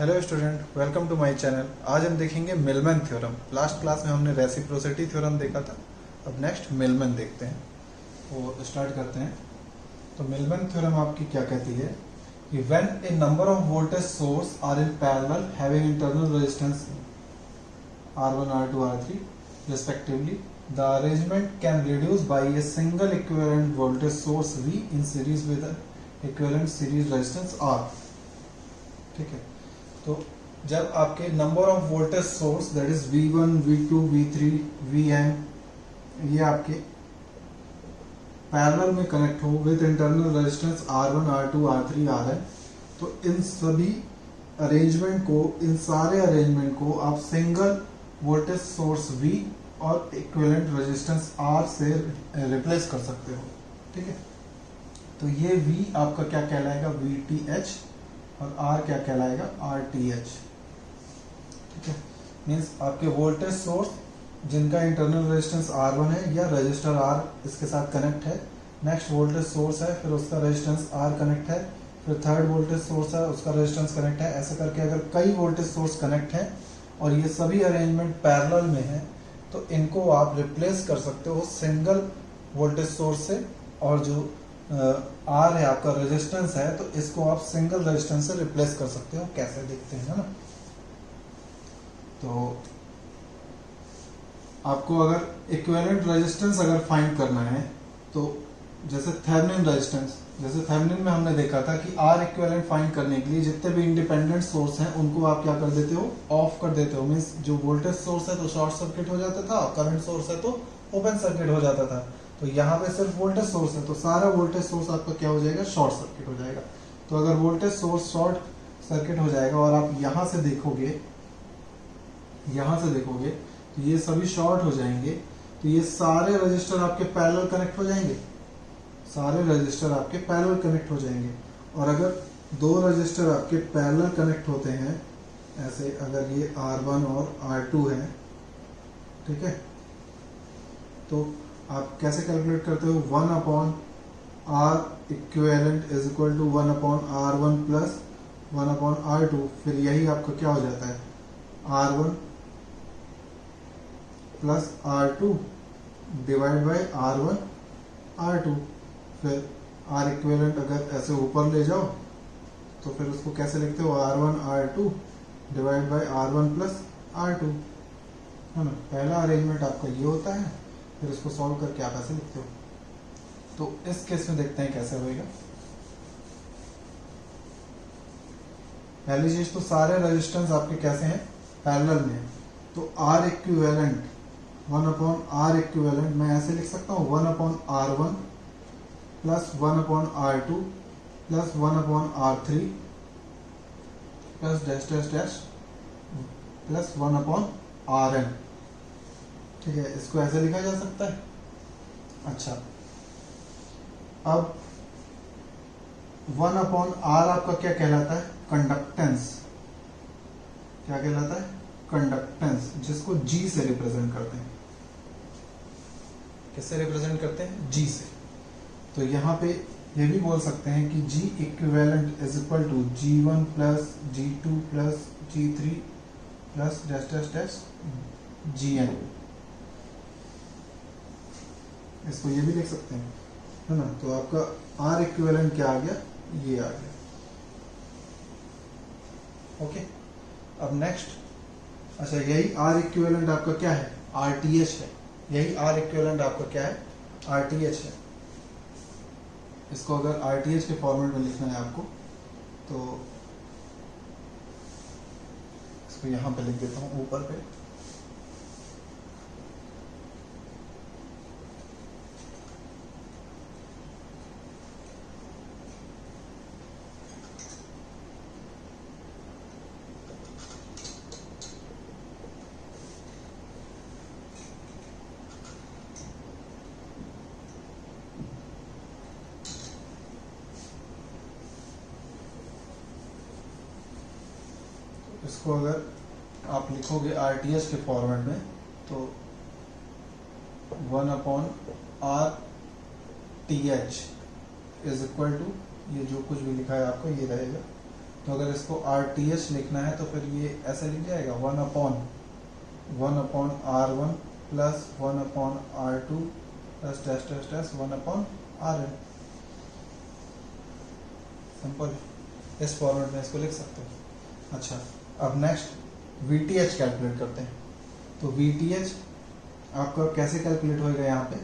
Hello student, welcome to my channel. आज हम देखेंगे मिलमैन थ्योरम। लास्ट क्लास में हमने रेसिप्रोसिटी थ्योरम देखा था। अब नेक्स्ट मिलमैन देखते हैं, वो स्टार्ट करते हैं। तो मिलमैन थ्योरम आपकी क्या कहती है कि when a number of voltage source are in parallel having internal resistance R1 R2 R3 respectively, the arrangement can reduce by a single equivalent voltage source V in series with an equivalent series resistance R। ठीक है, तो जब आपके number of voltage source that is V1 V2 V3 Vn ये आपके parallel में connect हो with internal resistance R1 R2 R3 Rn, तो इन सभी अरेंजमेंट को, इन सारे अरेंजमेंट को आप सिंगल वोल्टेज सोर्स V और इक्विवेलेंट रेजिस्टेंस R से रिप्लेस कर सकते हो। ठीक है, तो ये V आपका क्या कहलाएगा, VTh, और R क्या कहलाएगा, RTh। ठीक है, मीन्स आपके वोल्टेज सोर्स जिनका इंटरनल रेजिस्टेंस R1 है या रजिस्टर R इसके साथ कनेक्ट है, नेक्स्ट वोल्टेज सोर्स है, फिर उसका रेजिस्टेंस R कनेक्ट है, फिर थर्ड वोल्टेज सोर्स है, उसका रेजिस्टेंस कनेक्ट है। ऐसे करके अगर कई वोल्टेज सोर्स कनेक्ट है और ये सभी अरेंजमेंट पैरेलल में है, तो इनको आप रिप्लेस कर सकते हो सिंगल वोल्टेज सोर्स से, और जो R है आपका रेजिस्टेंस है, तो इसको आप सिंगल रेजिस्टेंस से रिप्लेस कर सकते हो। कैसे देखते हैं, है ना। तो आपको अगर इक्विवेलेंट रेजिस्टेंस अगर फाइंड करना है, तो जैसे थेवेनिन रेजिस्टेंस, जैसे थेवेनिन में हमने देखा था कि R इक्विवेलेंट फाइंड करने के लिए जितने भी इंडिपेंडेंट सोर्स हैं उनको आप क्या कर देते हो, ऑफ कर देते हो। मीन्स जो वोल्टेज सोर्स है तो शॉर्ट सर्किट हो जाता था, करंट सोर्स है तो ओपन सर्किट हो जाता था। तो यहाँ पे सिर्फ वोल्टेज सोर्स है, तो सारा वोल्टेज सोर्स आपका क्या हो जाएगा, शॉर्ट सर्किट हो जाएगा। तो अगर वोल्टेज सोर्स शॉर्ट सर्किट हो जाएगा और आप यहाँ से देखोगे, तो ये सभी शॉर्ट हो जाएंगे, तो ये सारे रजिस्टर आपके पैरेलल कनेक्ट हो जाएंगे, सारे रजिस्टर आपके पैरेलल कनेक्ट हो जाएंगे। और अगर दो रजिस्टर आपके पैरेलल कनेक्ट होते हैं, ऐसे अगर ये R1 और R2 है, ठीक है, तो आप कैसे कैलकुलेट करते हो, 1/R equivalent is equal to 1/R1 plus 1/R2। फिर यही आपका क्या हो जाता है, R1 plus R2 divide by R1 R2। फिर R इक्विवेलेंट अगर ऐसे ऊपर ले जाओ तो फिर उसको कैसे लिखते हो, R1 R2 divide by R1 plus R2, है ना। पहला अरेंजमेंट आपका ये होता है, फिर इसको सॉल्व करके आप ऐसे लिखते हो। तो इस केस में देखते हैं कैसे होएगा। पहली चीज तो सारे रेजिस्टेंस आपके कैसे हैं, पैरेलल में। तो R इक्विवेलेंट 1/R इक्विवेलेंट मैं ऐसे लिख सकता हूँ, 1/R1 plus 1/R2 plus 1/R3 plus dash dash dash plus 1/Rn। ठीक है, इसको ऐसे लिखा जा सकता है। अच्छा, अब 1/R आपका क्या कहलाता है, कंडक्टेंस। क्या कहलाता है, कंडक्टेंस, जिसको G से रिप्रेजेंट करते हैं। किससे रिप्रेजेंट करते हैं, G से। तो यहाँ पे ये भी बोल सकते हैं कि G equivalent is equal to G1 plus G2 plus G3 plus dash dash dash Gn। इसको ये भी लिख सकते हैं, है ना। तो आपका R इक्विवेलेंट क्या आ गया, ये आ गया। ओके, अब नेक्स्ट, अच्छा यही R इक्विवेलेंट आपका क्या है, RTh है। यही R इक्विवेलेंट आपका क्या है, RTh है। इसको अगर RTh के फॉर्मेट में लिखना है आपको, तो इसको यहां पे लिख देता हूं ऊपर पे। इसको अगर आप लिखोगे RTh के फॉर्मेट में, तो 1/RTh इज इक्वल टू, ये जो कुछ भी लिखा है आपको ये रहेगा, तो अगर इसको RTH लिखना है तो फिर ये ऐसे लिख जाएगा 1/1/R1 plus 1/R2 plus dash dash dash 1/Rn। Simple, इस फॉर्मेट में इसको लिख सकते हो। अच्छा, अब नेक्स्ट VTH कैलकुलेट करते हैं। तो VTH आपका कैसे कैलकुलेट होएगा, यहाँ पे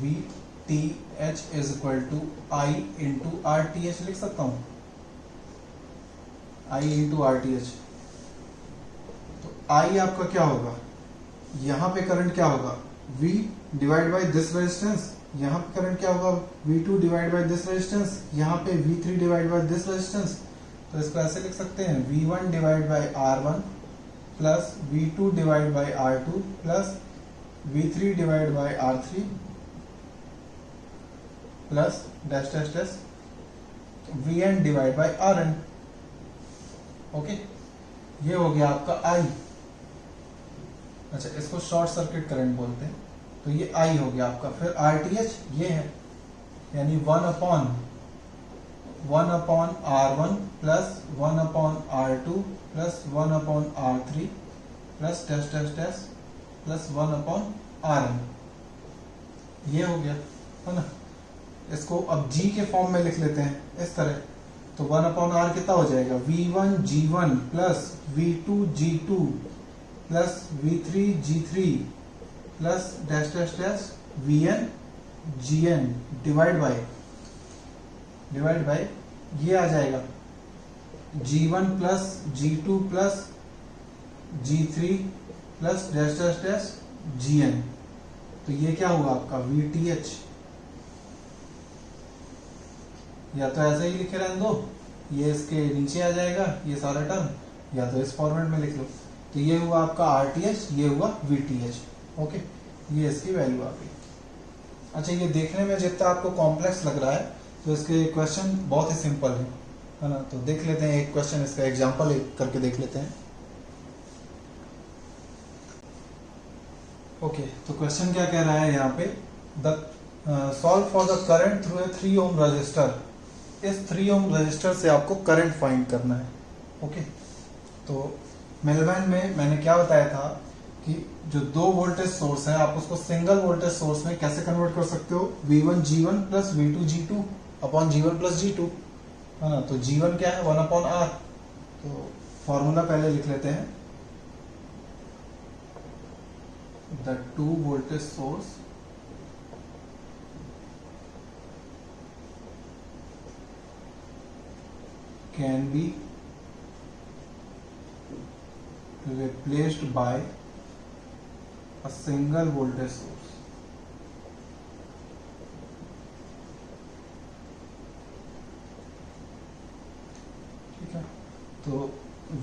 VTH is equal to I into RTH लिख सकता हूँ, I इंटू RTH। तो I आपका क्या होगा, यहाँ पे करंट क्या होगा, V divide by this resistance, यहाँ पे करंट क्या होगा, V2 divide by this resistance, यहाँ पे V3 divide by this resistance. तो इसको ऐसे लिख सकते हैं, V1 divide by R1 plus V2 divide by R2 plus V3 divide by R3 plus dash dash dash Vn divide by Rn। Okay, ये हो गया आपका I। अच्छा, इसको शॉर्ट सर्किट करंट बोलते हैं, तो ये I हो गया आपका। फिर RTH ये है, यानी 1/1/R1 plus 1/R2 plus 1/R3 plus dash dash dash plus 1/Rn। ये हो गया, है ना। इसको अब G के फॉर्म में लिख लेते हैं इस तरह। तो 1/R कितना हो जाएगा, V1 G1 plus V2 G2 plus V3 G3 plus dash dash dash Vn Gn divide by ये आ जाएगा G1 plus G2 plus G3 plus dash dash dash Gn। तो ये क्या हुआ आपका VTH। या तो ऐसे ही लिखे रहने दो, ये इसके नीचे आ जाएगा ये सारा टर्म, या तो इस फॉर्मेट में लिख लो। तो ये हुआ आपका RTH, ये हुआ VTH। ओके, ये इसकी वैल्यू आ गई। अच्छा, ये देखने में जितना आपको कॉम्प्लेक्स लग रहा है, तो इसके क्वेश्चन बहुत ही सिंपल है ना। तो देख लेते हैं एक क्वेश्चन, इसका एग्जांपल करके देख लेते हैं। ओके, तो क्वेश्चन क्या कह रहा है यहाँ पे, solve for the current through a 3 ohm resistor. इस 3 ओम रजिस्टर से आपको करंट फाइंड करना है। ओके, तो मिलवैन में मैंने क्या बताया था कि जो 2 वोल्टेज सोर्स है, आप उसको सिंगल वोल्टेज सोर्स में कैसे कन्वर्ट कर सकते हो, V1 G1 plus V2 G2 upon G1 plus G2, है ना। तो G1 क्या है, 1/R। तो फॉर्मूला पहले लिख लेते हैं, the 2 voltage source can be replaced by a single voltage source। ठीक है, तो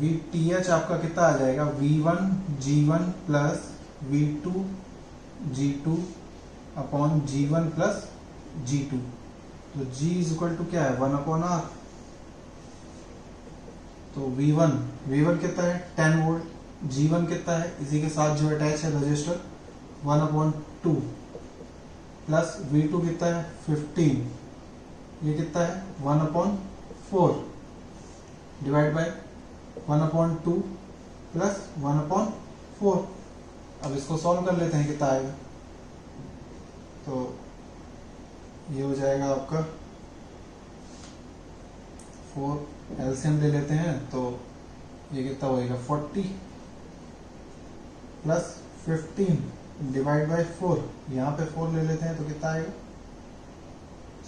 VTH आपका कितना आ जाएगा, V1 G1 plus V2 G2 upon G1 plus G2। तो G इज इक्वल टू क्या है, 1/R। तो V1 कितना है, 10 वोल्ट, G1 कितना है, इसी के साथ जो अटैच है रजिस्टर, 1/2 प्लस V2 कितना है, 15, ये कितना है, 1/4 डिवाइड बाय 1/2 प्लस 1/4। अब इसको सॉल्व कर लेते हैं, कितना आएगा। तो ये हो जाएगा आपका 4, एलसीएम ले लेते हैं, तो ये कितना होएगा, 40 प्लस 15 डिवाइड बाय 4। यहाँ पे 4 ले लेते हैं तो कितना आएगा,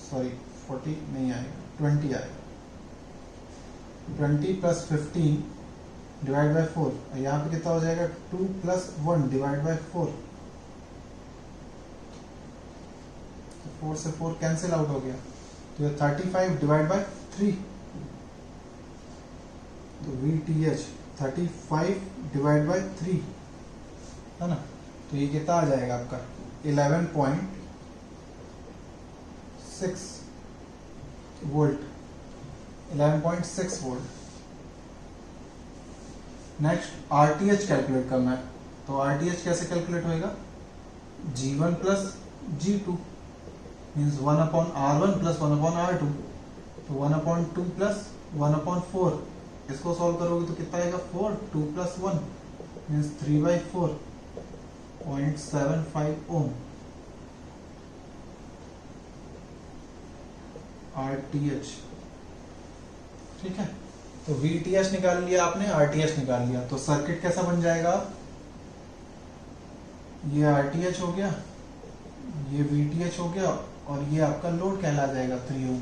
सॉरी 40 नहीं आएगा, 20 आएगा। 20 प्लस 15 डिवाइड बाय 4, यहाँ पे कितना हो जाएगा, 2 प्लस 1 डिवाइड बाय 4। 4 से 4 कैंसिल आउट हो गया, तो ये 35 डिवाइड बाय 3। तो VTH 35 डिवाइड बाय 3, है ना। तो ये कितना आ जाएगा आपका, 11.6 volt, 11.6 volt. Next RTH calculate करना है। तो RTH कैसे कैलकुलेट होएगा, G1 plus G2 means 1/R1 plus 1/R2 तो 1/2 प्लस 1/4, इसको सॉल्व करोगे तो कितना आएगा 4, 2 प्लस 1 मीन्स 3/4, 0.75 ओम RTH। ठीक है, तो VTH निकाल लिया आपने, RTH निकाल लिया, तो सर्किट कैसा बन जाएगा, ये RTH हो गया, ये VTH हो गया, और ये आपका लोड कहला जाएगा 3 ओम।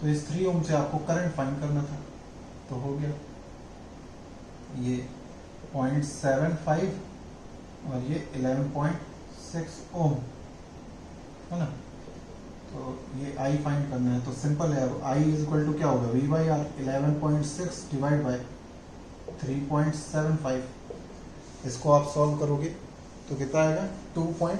तो इस 3 ओम से आपको करंट फाइंड करना था, तो हो गया ये 0.75 और ये 11.6 ओम है ना। तो ये I फाइंड करना है, तो सिंपल है, अब I इज इक्वल टू क्या होगा, V/R 11.6 डिवाइड बाय 3.75। इसको आप सॉल्व करोगे तो कितना आएगा 2 पॉइंट,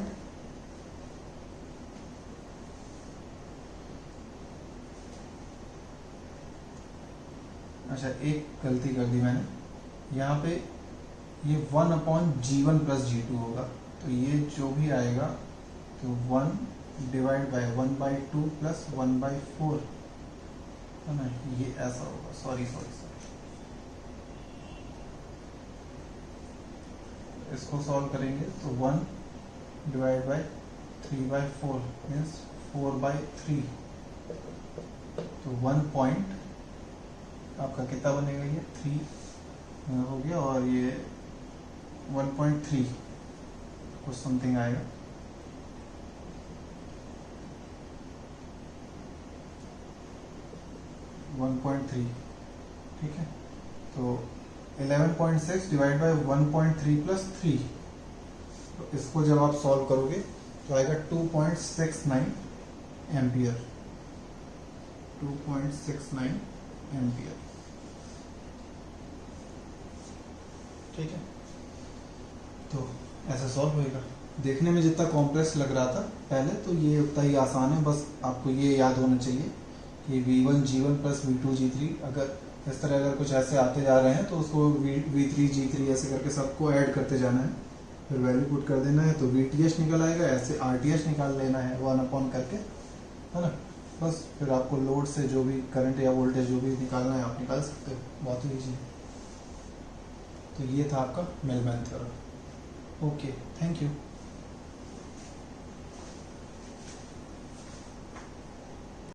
अच्छा एक गलती कर दी मैंने, यहाँ पे ये 1/G1 प्लस G2 होगा, तो ये जो भी आएगा तो 1 डिवाइड बाय 1/2 प्लस 1/4 है ना, ये ऐसा होगा, सॉरी, इसको सॉल्व करेंगे तो 1 डिवाइड बाय 3/4 मीन्स 4/3, तो 1 पॉइंट आपका कितना बनेगा, ये 3 हो गया, और ये 1.3 कुछ समथिंग आएगा, ठीक है। तो 11.6 डिवाइड बाय 1.3 प्लस 3, तो इसको जब आप सॉल्व करोगे तो आएगा 2.69 एम्पियर, 2.69 एम्पियर। ठीक है, तो ऐसा सॉल्व होएगा। देखने में जितना कॉम्प्लेक्स लग रहा था पहले, तो ये उतना ही आसान है, बस आपको ये याद होना चाहिए कि V1 G1 plus V2 G3, अगर इस तरह अगर कुछ ऐसे आते जा रहे हैं तो उसको V3 G3 ऐसे करके सबको ऐड करते जाना है, फिर वैल्यू पुट कर देना है, तो VTH निकल आएगा, ऐसे RTH निकाल लेना है 1/, करके है ना। बस फिर आपको लोड से जो भी करंट या वोल्टेज जो भी निकालना है आप निकाल सकते हो, बहुत ही ईजी है। तो ये था आपका Mailman theorem. Okay, thank you.